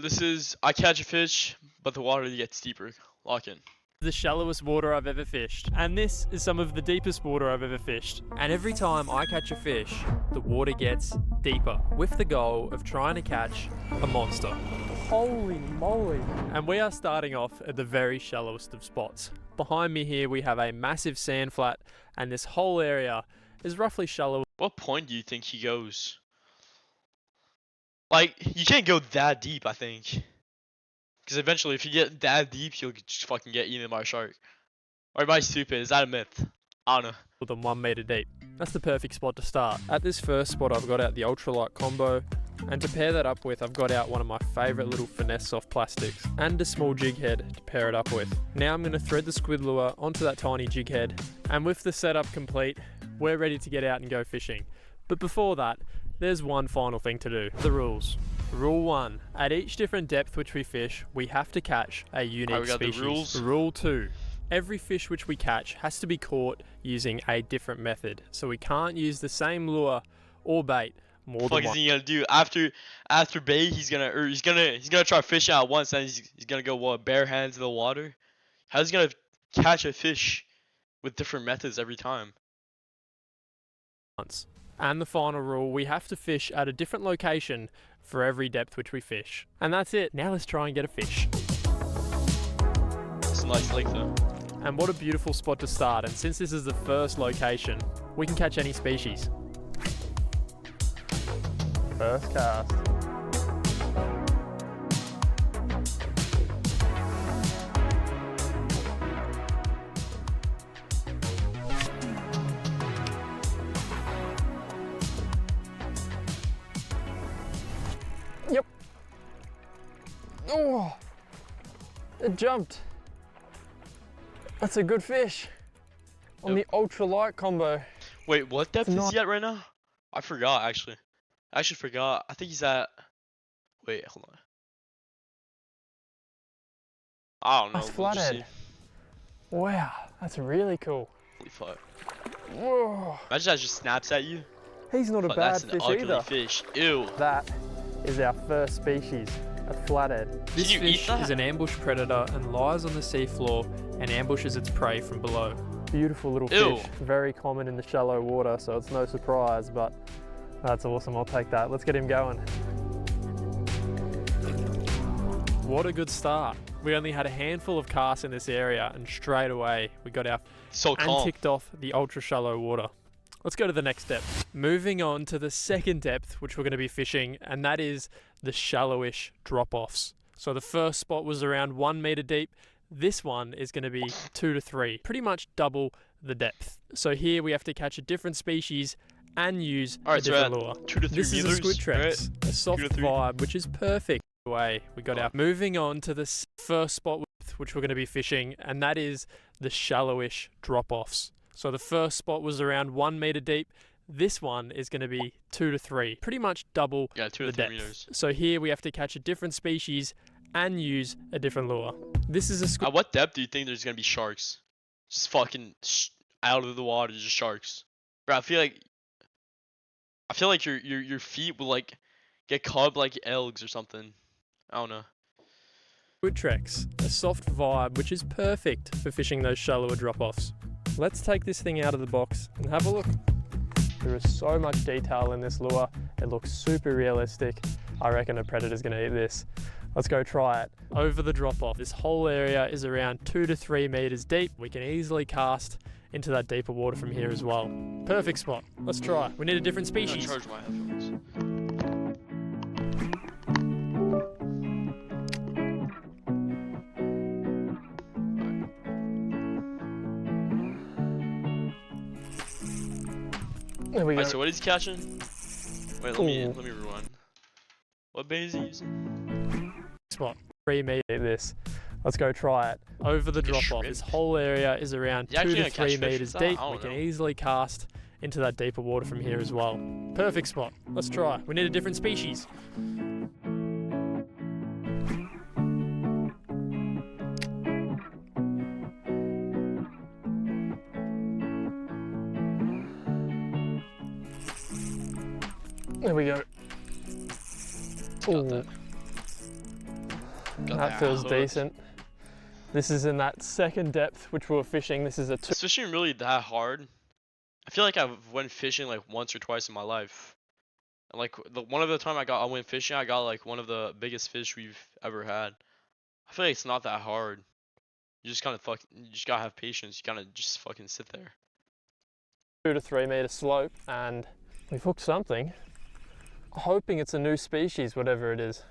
This is I catch a fish, but the water gets deeper. Lock in. The shallowest water I've ever fished, and this is some of the deepest water I've ever fished. And every time I catch a fish, the water gets deeper, with the goal of trying to catch a monster. Holy moly! And we are starting off at the very shallowest of spots. Behind me here we have a massive sand flat, and this whole area is roughly shallow. What point do you think he goes? Like, you can't go that deep, I think. Because eventually, if you get that deep, you'll just fucking get eaten by a shark. Or am I stupid? Is that a myth? I don't know. Than 1 meter deep. That's the perfect spot to start. At this first spot I've got out the ultralight combo, and to pair that up with I've got out one of my favourite little finesse soft plastics and a small jig head to pair it up with. Now I'm going to thread the squid lure onto that tiny jig head, and with the setup complete we're ready to get out and go fishing. But before that, there's one final thing to do. The rules. Rule 1. At each different depth which we fish, we have to catch a unique species. The rules. Rule 2. Every fish which we catch has to be caught using a different method. So we can't use the same lure or bait more than What is he gonna do after bait? He's gonna try fishing out once, and he's gonna go bare hands in the water. How's he gonna catch a fish with different methods every time? once. And the final rule, we have to fish at a different location for every depth which we fish. And that's it. Now let's try and get a fish. It's a nice lake though. And what a beautiful spot to start. And since this is the first location, we can catch any species. First cast. Yep. Oh, it jumped. That's a good fish on the ultralight combo. Wait, what depth is he at right now? I forgot actually. I actually forgot. I think he's at. Wait, hold on. I don't know. That's We'll just flathead. see. Wow, that's really cool. Holy fuck. Whoa. Imagine that just snaps at you. He's not a But bad that's an fish ugly either. fish. Ew. That is our first species, a flathead. This you eat fish that? is an ambush predator and lies on the seafloor and ambushes its prey from below. Beautiful little Ew. fish, very common in the shallow water, so it's no surprise, but that's awesome, I'll take that. Let's get him going. What a good start. We only had a handful of casts in this area and straight away we got our So and calm. ticked off the ultra shallow water. Let's go to the next depth. Moving on to the second depth which we're going to be fishing, and that is the shallowish drop-offs. So the first spot was around 1 meter deep. This one is going to be 2 to 3, pretty much double the depth. So here we have to catch a different species and use a Alright, so different at lure. 2 to 3 This is a meters. squid trex, a soft 2 to 3. vibe, which is perfect. Way we got out. Moving on to the first spot which we're going to be fishing, and that is the shallowish drop-offs. So the first spot was around 1 meter deep. This one is going to be 2 to 3, pretty much double Yeah, 2 the to 3 depth. meters. So here we have to catch a different species and use a different lure. This is a squid. At what depth do you think there's gonna be sharks? Just fucking out of the water, just sharks. Bro, I feel like your feet will like get caught like elgs or something. I don't know. Squid trex, a soft vibe which is perfect for fishing those shallower drop-offs. Let's take this thing out of the box and have a look. There is so much detail in this lure. It looks super realistic. I reckon a predator's gonna eat this. Let's go try it. Over the drop-off, this whole area is around 2 to 3 meters deep. We can easily cast into that deeper water from here as well. Perfect spot. Let's try. We need a different I'm gonna species. charge my headphones. There we go. Alright, so what is he catching? Wait, let me Ooh. rewind. What bait is he using? Spot. 3 meter this. Let's go try it. Over the Like a drop off, shrimp? this whole area is around You 2 actually to gonna 3 catch fish meters with that? deep. I don't We can know. easily cast into that deeper water from here as well. Perfect spot. Let's try. We need a different species. There we go. Got Ooh. that. Got That feels hook. decent. This is in that second depth which we were fishing. This is a Is fishing really that hard? I feel like I've went fishing like once or twice in my life. And like one of the time I went fishing, I got like one of the biggest fish we've ever had. I feel like it's not that hard. You just you just gotta have patience. You gotta just fucking sit there. 2 to 3 meter slope, and we've hooked something. Hoping it's a new species, whatever it is.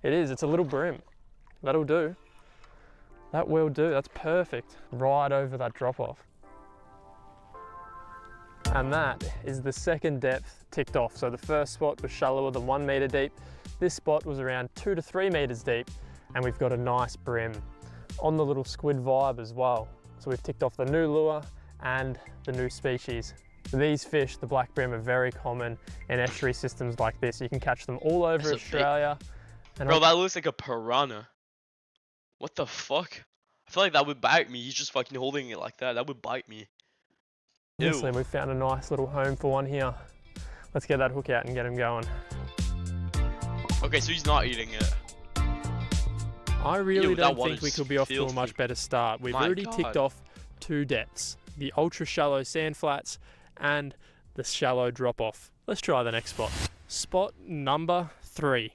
It is, it's a little brim. That'll do. That will do, that's perfect. Right over that drop off. And that is the second depth ticked off. So the first spot was shallower than 1 meter deep. This spot was around 2 to 3 meters deep, and we've got a nice brim on the little squid vibe as well. So we've ticked off the new lure and the new species. These fish, the black brim, are very common in estuary systems like this. You can catch them all over Australia. Bro, that looks like a piranha. What the fuck? I feel like that would bite me. He's just fucking holding it like that. That would bite me. Honestly, we found a nice little home for one here. Let's get that hook out and get him going. Okay, so he's not eating it. I really don't water think we is could be off to a filthy. much better start. We've My already God. ticked off 2 depths, the ultra shallow sand flats and the shallow drop off. Let's try the next spot. Spot number 3.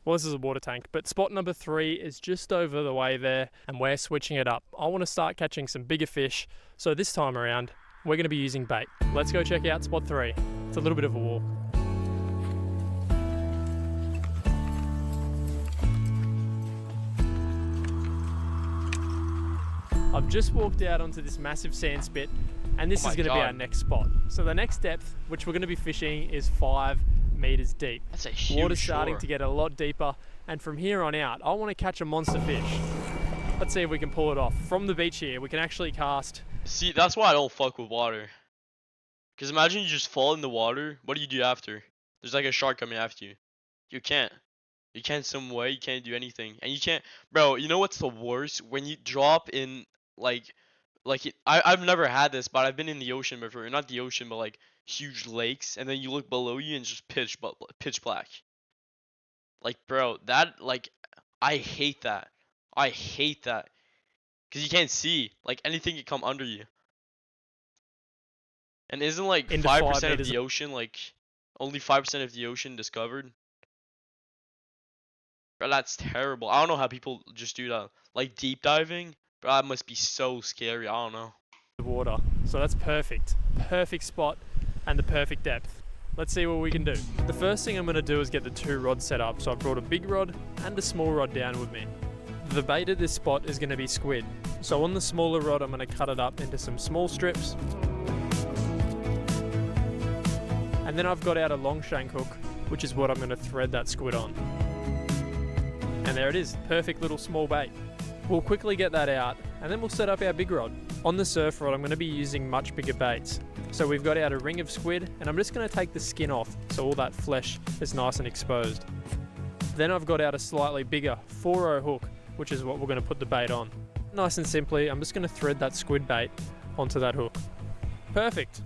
Well, this is a water tank, but spot number 3 is just over the way there, and we're switching it up. I want to start catching some bigger fish, so this time around, we're going to be using bait. Let's go check out spot 3. It's a little bit of a walk. I've just walked out onto this massive sand spit, and this Oh is my going to be our God. next spot. So the next depth, which we're going to be fishing, is 5 meters deep. That's a huge Water's starting shore. to get a lot deeper, and from here on out, I want to catch a monster fish. Let's see if we can pull it off. From the beach here, we can actually cast. See, that's why I don't fuck with water. Cause imagine you just fall in the water. What do you do after? There's like a shark coming after you. You can't. You can't swim away. You can't do anything, and you can't, bro. You know what's the worst? When you drop in I've never had this, but I've been in the ocean before. Not the ocean, but like huge lakes, and then you look below you and just pitch black. Like, bro, that like I hate that. I hate that. Cause you can't see. Like anything can come under you. And isn't like Into 5% 5 of meters the ocean like only 5% of the ocean discovered? Bro, that's terrible. I don't know how people just do that. Like deep diving, bro, that must be so scary. I don't know. The water. So that's perfect. Perfect spot and the perfect depth. Let's see what we can do. The first thing I'm going to do is get the 2 rods set up. So I've brought a big rod and a small rod down with me. The bait at this spot is going to be squid. So on the smaller rod, I'm going to cut it up into some small strips. And then I've got out a long shank hook, which is what I'm going to thread that squid on. And there it is, perfect little small bait. We'll quickly get that out, and then we'll set up our big rod. On the surf rod, I'm going to be using much bigger baits. So we've got out a ring of squid, and I'm just going to take the skin off so all that flesh is nice and exposed. Then I've got out a slightly bigger 4-0 hook, which is what we're going to put the bait on. Nice and simply, I'm just going to thread that squid bait onto that hook. Perfect.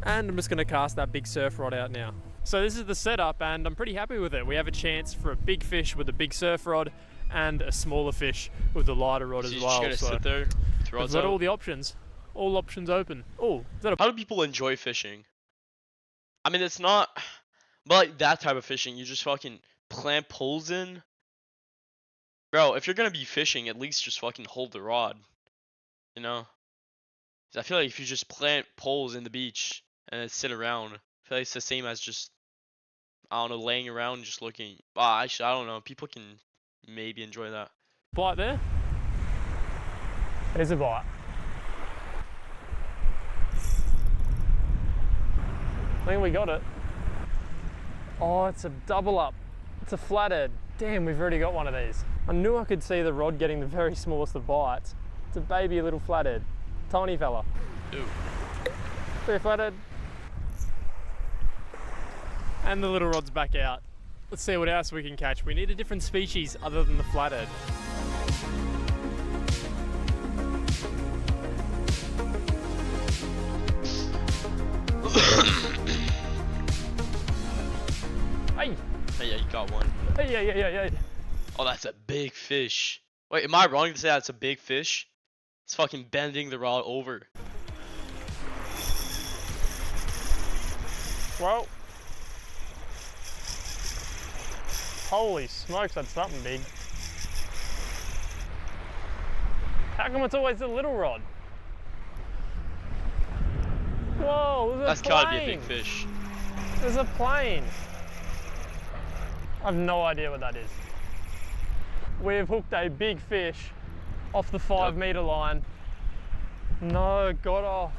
And I'm just going to cast that big surf rod out now. So this is the setup, and I'm pretty happy with it. We have a chance for a big fish with a big surf rod and a smaller fish with a lighter rod So as you well. just So gotta sit there, with we've rods got all out. the options. All options open. Oh, is that a... How do people enjoy fishing? I mean, it's not, but like that type of fishing, you just fucking plant poles in. Bro, if you're gonna be fishing, at least just fucking hold the rod. You know? 'Cause I feel like if you just plant poles in the beach and then sit around, I feel like it's the same as just, I don't know, laying around and just looking. Actually, I don't know. People can maybe enjoy that. bite there? There's a bite. I think we got it. Oh, it's a double up. It's a flathead. Damn, we've already got one of these. I knew I could see the rod getting the very smallest of bites. It's a baby little flathead. Tiny fella. Ooh. See a flathead. And the little rod's back out. Let's see what else we can catch. We need a different species other than the flathead. Hey! Hey, yeah, you got one. Hey, yeah. Oh, that's a big fish. Wait, am I wrong to say that's a big fish? It's fucking bending the rod over. Well, holy smokes, that's something big. How come it's always the little rod? Whoa, there's a plane. That's gotta be a big fish. There's a plane. I have no idea what that is. We've hooked a big fish off the 5 meter line. No, it got off.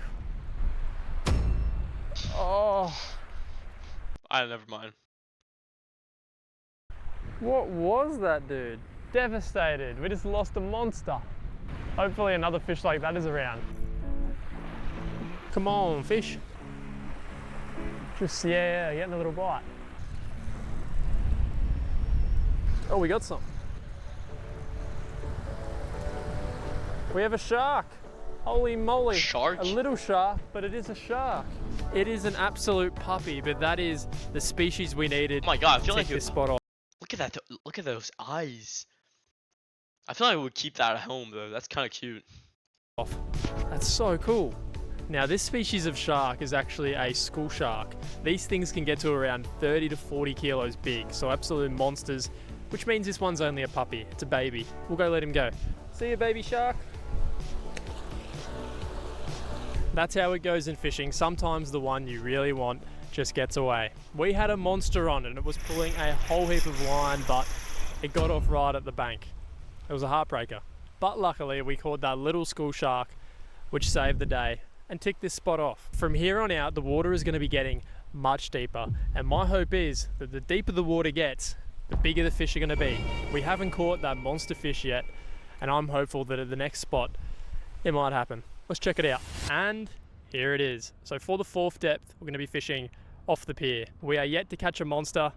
Oh. Never mind. What was that, dude? Devastated. We just lost a monster. Hopefully another fish like that is around. Come on, fish. Just, yeah, getting a little bite. Oh, we got some. We have a shark. Holy moly. Shark? A little shark, but it is a shark. It is an absolute puppy, but that is the species we needed Oh my god, I feel to like take this spot off. look at that. Look at those eyes. I feel like I would keep that at home though. That's kind of cute. That's so cool. Now this species of shark is actually a school shark. These things can get to around 30 to 40 kilos big, so absolute monsters, which means this one's only a puppy. It's a baby. We'll go let him go. See you, baby shark. That's how it goes in fishing. Sometimes the one you really want just gets away. We had a monster on and it was pulling a whole heap of line, but it got off right at the bank. It was a heartbreaker. But luckily we caught that little school shark, which saved the day and ticked this spot off. From here on out, the water is going to be getting much deeper. And my hope is that the deeper the water gets, the bigger the fish are going to be. We haven't caught that monster fish yet, and I'm hopeful that at the next spot, it might happen. Let's check it out. And here it is. So for the 4th depth, we're going to be fishing off the pier. We are yet to catch a monster,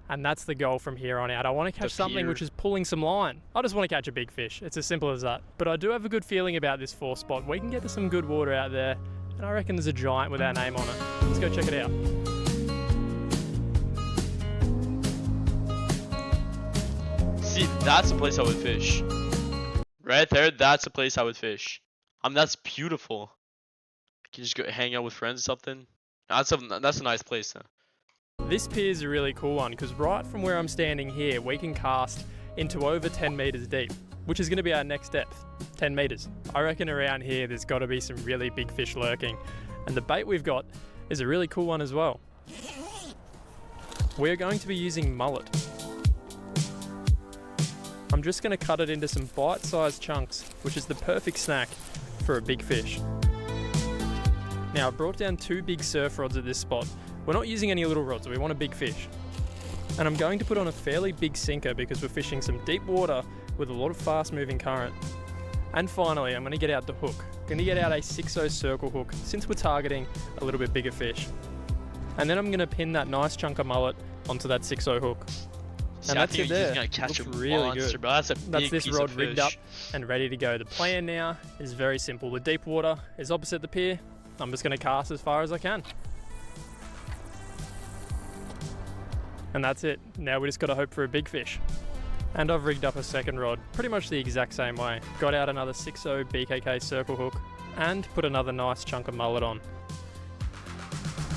and that's the goal from here on out. I want to catch something which is pulling some line. I just want to catch a big fish. It's as simple as that. But I do have a good feeling about this 4th spot. We can get to some good water out there, and I reckon there's a giant with our name on it. Let's go check it out. See, that's the place I would fish. Right there, that's the place I would fish. That's beautiful. You can just go hang out with friends or something. That's a nice place though. This pier is a really cool one because right from where I'm standing here, we can cast into over 10 meters deep, which is going to be our next depth, 10 meters. I reckon around here there's got to be some really big fish lurking, and the bait we've got is a really cool one as well. We're going to be using mullet. I'm just going to cut it into some bite-sized chunks, which is the perfect snack for a big fish. Now I've brought down 2 big surf rods at this spot. We're not using any little rods, we want a big fish. And I'm going to put on a fairly big sinker because we're fishing some deep water with a lot of fast moving current. And finally, I'm going to get out the hook. I'm going to get out a 6/0 circle hook since we're targeting a little bit bigger fish. And then I'm going to pin that nice chunk of mullet onto that 6/0 hook. And that's it there. Gonna catch looks a really monster, good. bro. That's a big That's this piece rod of rigged up fish. and ready to go. The plan now is very simple. The deep water is opposite the pier. I'm just going to cast as far as I can. And that's it. Now we just got to hope for a big fish. And I've rigged up a second rod, pretty much the exact same way. Got out another 6/0 BKK circle hook and put another nice chunk of mullet on.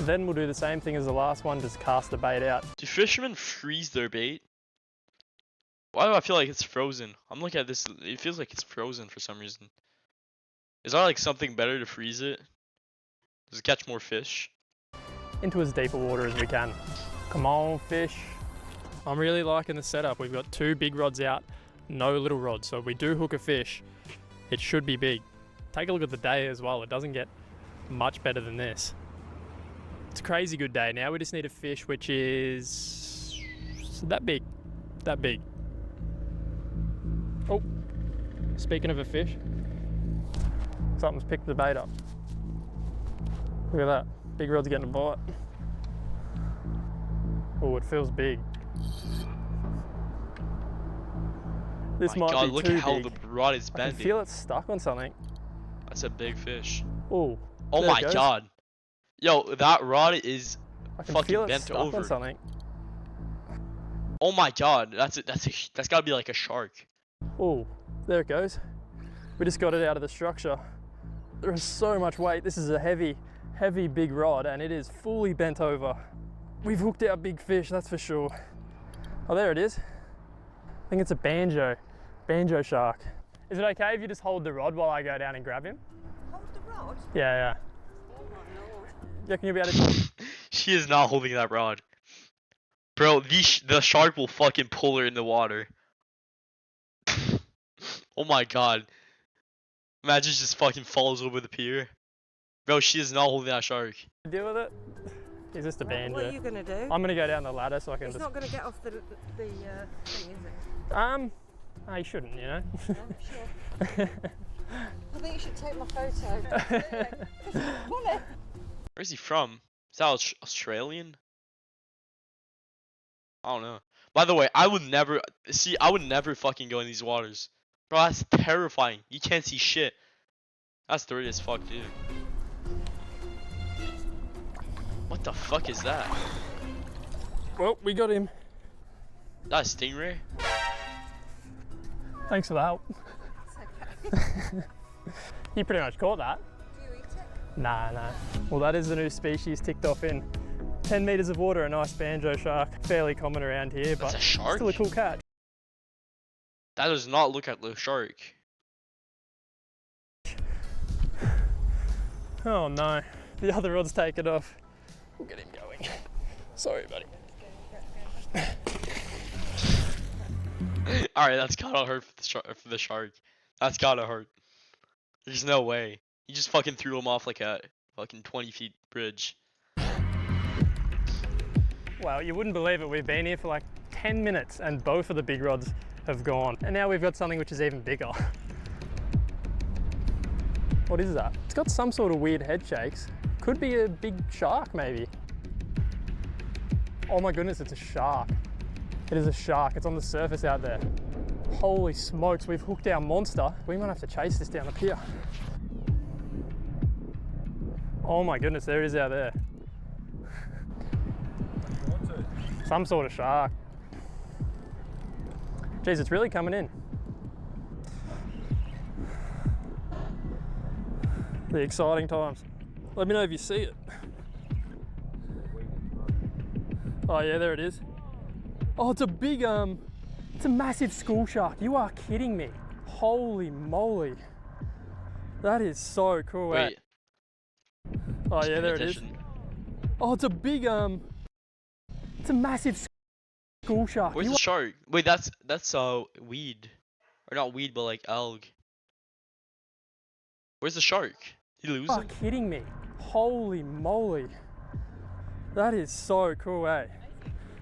Then we'll do the same thing as the last one, just cast the bait out. Do fishermen freeze their bait? Why do I feel like it's frozen? I'm looking at this, it feels like it's frozen for some reason. Is there like something better to freeze it? Does it catch more fish? Into as deep a water as we can. Come on, fish. I'm really liking the setup. We've got 2 big rods out, no little rods. So if we do hook a fish, it should be big. Take a look at the day as well. It doesn't get much better than this. It's a crazy good day. Now we just need a fish which is that big. That big. Oh, speaking of a fish, something's picked the bait up. Look at that. Big rod's getting a bite. Oh, it feels big. This My might God, be look too at how big. the rod is I can bending. feel it stuck on something. That's a big fish. Oh, Oh there it my goes. God. Yo, that rod is I can fucking feel it bent stuck over. on something. Oh my god, that's gotta be like a shark. Oh, there it goes. We just got it out of the structure. There is so much weight. This is a heavy big rod and it is fully bent over. We've hooked out big fish, that's for sure. Oh, there it is. I think it's a banjo shark. Is it okay if you just hold the rod while I go down and grab him? Hold the rod? Yeah. Oh my lord. You reckon you'll be able to? She is not holding that rod. Bro, the shark will fucking pull her in the water. Oh my god. Imagine she just fucking falls over the pier. Bro, she is not holding that shark. Deal with it? Is this the banjo? What are you going to do? I'm gonna go down the ladder so I can It's just... not going to get off the thing, is it? I shouldn't, you know? No, sure. I think you should take my photo. Where's he from? Is that Australian? I don't know. By the way, I would never fucking go in these waters. Bro, that's terrifying. You can't see shit. That's dirty as fuck, dude. What the fuck is that? Well, we got him. That a stingray? Thanks for the help. You pretty much caught that. Do you eat it? Nah. Well, that is the new species ticked off in 10 meters of water, a nice banjo shark. Fairly common around here, That's but a shark? still a cool catch. That does not look like a shark. Oh no, the other rod's taken off. We'll get him going. Sorry, buddy. Alright, that's gotta hurt for the shark. That's gotta hurt. There's no way. You just fucking threw him off like a fucking 20 feet bridge. Well, you wouldn't believe it. We've been here for like 10 minutes and both of the big rods have gone. And now we've got something which is even bigger. What is that? It's got some sort of weird head shakes. Could be a big shark, maybe. Oh my goodness, it's a shark. It is a shark. It's on the surface out there. Holy smokes, we've hooked our monster. We might have to chase this down the pier. Oh my goodness, there it is out there. Some sort of shark. Jeez, it's really coming in. The exciting times. Let me know if you see it. Oh yeah, there it is. Oh, it's a big, it's a massive school shark. You are kidding me. Holy moly. That is so cool. Wait. Oh just yeah, pay there it is. attention. Oh, it's a big, it's a massive school shark. Where's the shark? Wait, that's weed. Or not weed, but like alg. Where's the shark? Did you lose You are him? kidding me. Holy moly. That is so cool, eh?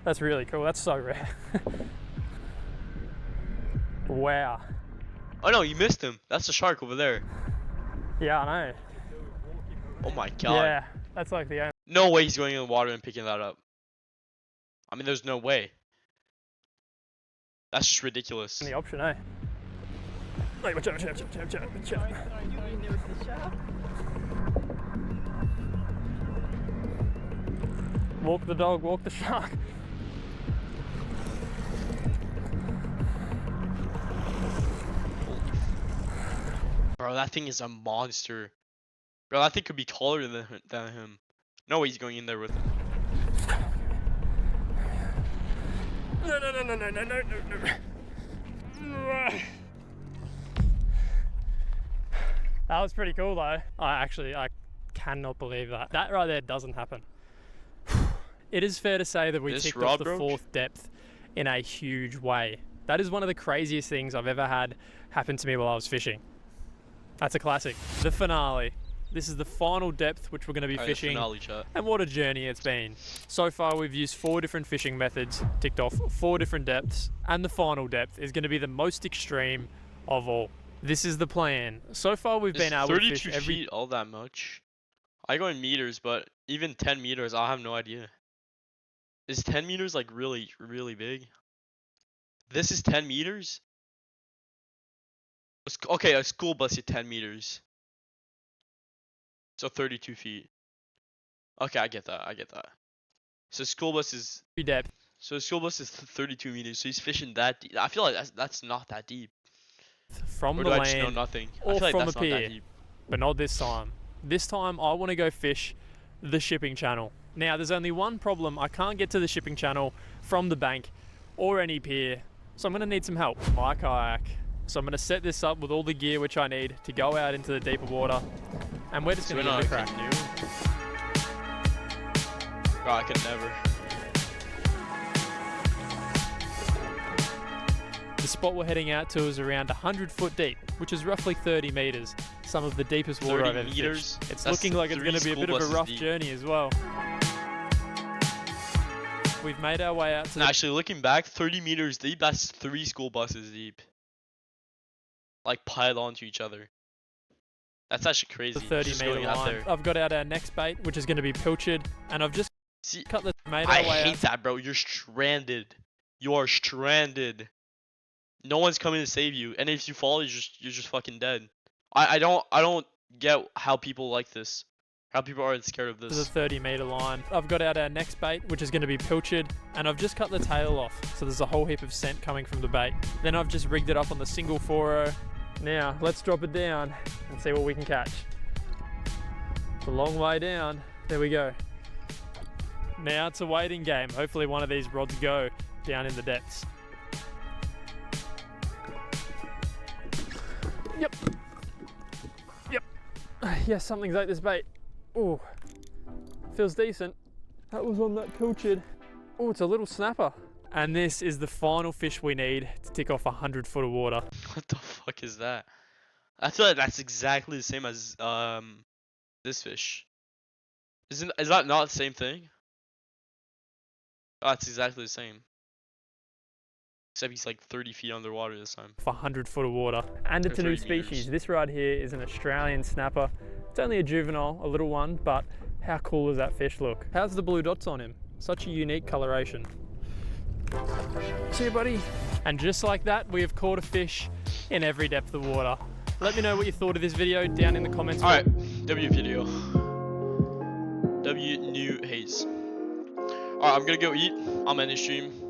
That's really cool. That's so rare. Wow. Oh no, you missed him. That's the shark over there. Yeah, I know. Oh my god. Yeah, that's like the only No way he's going in the water and picking that up. I mean, there's no way. That's just ridiculous. option, eh? Wait, watch out. Walk the dog, walk the shark. Bro, that thing is a monster. Bro, that thing could be taller than him. No way he's going in there with him. No. That was pretty cool though. I cannot believe that. That right there doesn't happen. It is fair to say that we This ticked rod off the broke? fourth depth in a huge way. That is one of the craziest things I've ever had happen to me while I was fishing. That's a classic. The finale. This is the final depth which we're going to be Alright, the fishing. finale, chat. And what a journey it's been. So far we've used 4 different fishing methods, ticked off 4 different depths, and the final depth is going to be the most extreme of all. This is the plan. So far we've Is been able to 32 fish every... feet all that much? I go in meters, but even 10 meters, I have no idea. Is 10 meters like really, really big? This is 10 meters? Okay, a school bus is 10 meters. So 32 feet. Okay, I get that. So school bus is depth. So the school bus is 32 meters. So he's fishing that deep. I feel like that's not that deep. From Or the do I just know land, nothing? I or feel like from that's a not that pier. deep. But not this time. This time I want to go fish the shipping channel. Now there's only one problem. I can't get to the shipping channel from the bank or any pier. So I'm going to need some help. My kayak. So I'm going to set this up with all the gear which I need to go out into the deeper water. And we're just So going we're to not give a it a crack. canoe. Bro, I could never. The spot we're heading out to is around 100 foot deep, which is roughly 30 meters. Some of the deepest water 30 I've ever meters? fished. It's That's looking like it's 3 going to be a school bit of a buses rough deep. journey as well. We've made our way out to No, the actually, looking back, 30 meters deep, that's 3 school buses deep. Like, piled onto each other. That's actually crazy. the 30 Just meter going out line. there. I've got out our next bait, which is going to be pilchard, and I've just See, cut the made I our way hate out. that, bro. You're stranded. You are stranded. No one's coming to save you, and if you fall, you're just fucking dead. I don't get how people like this. How people aren't scared of To the this. 30 meter line. I've got out our next bait, which is going to be pilchard, and I've just cut the tail off, so there's a whole heap of scent coming from the bait. Then I've just rigged it up on the single 4-0. Now let's drop it down and see what we can catch. It's a long way down. There we go. Now it's a waiting game. Hopefully one of these rods go down in the depths. Yep. Yes, something's ate this bait. Oh, feels decent. That was on that pilchard. Oh, it's a little snapper. And this is the final fish we need to tick off 100 foot of water. What the fuck is that? I feel like that's exactly the same as this fish. Is that not the same thing? Oh, it's exactly the same. Except he's like 30 feet underwater this time. For 100 foot of water. And it's a new 30 meters. species. This right here is an Australian snapper. It's only a juvenile, a little one, but how cool does that fish look? How's the blue dots on him? Such a unique coloration. See you, buddy. And just like that, we have caught a fish in every depth of water. Let me know what you thought of this video down in the comments. Alright, W video. W new haze. Alright, I'm gonna go eat. I'm ending stream.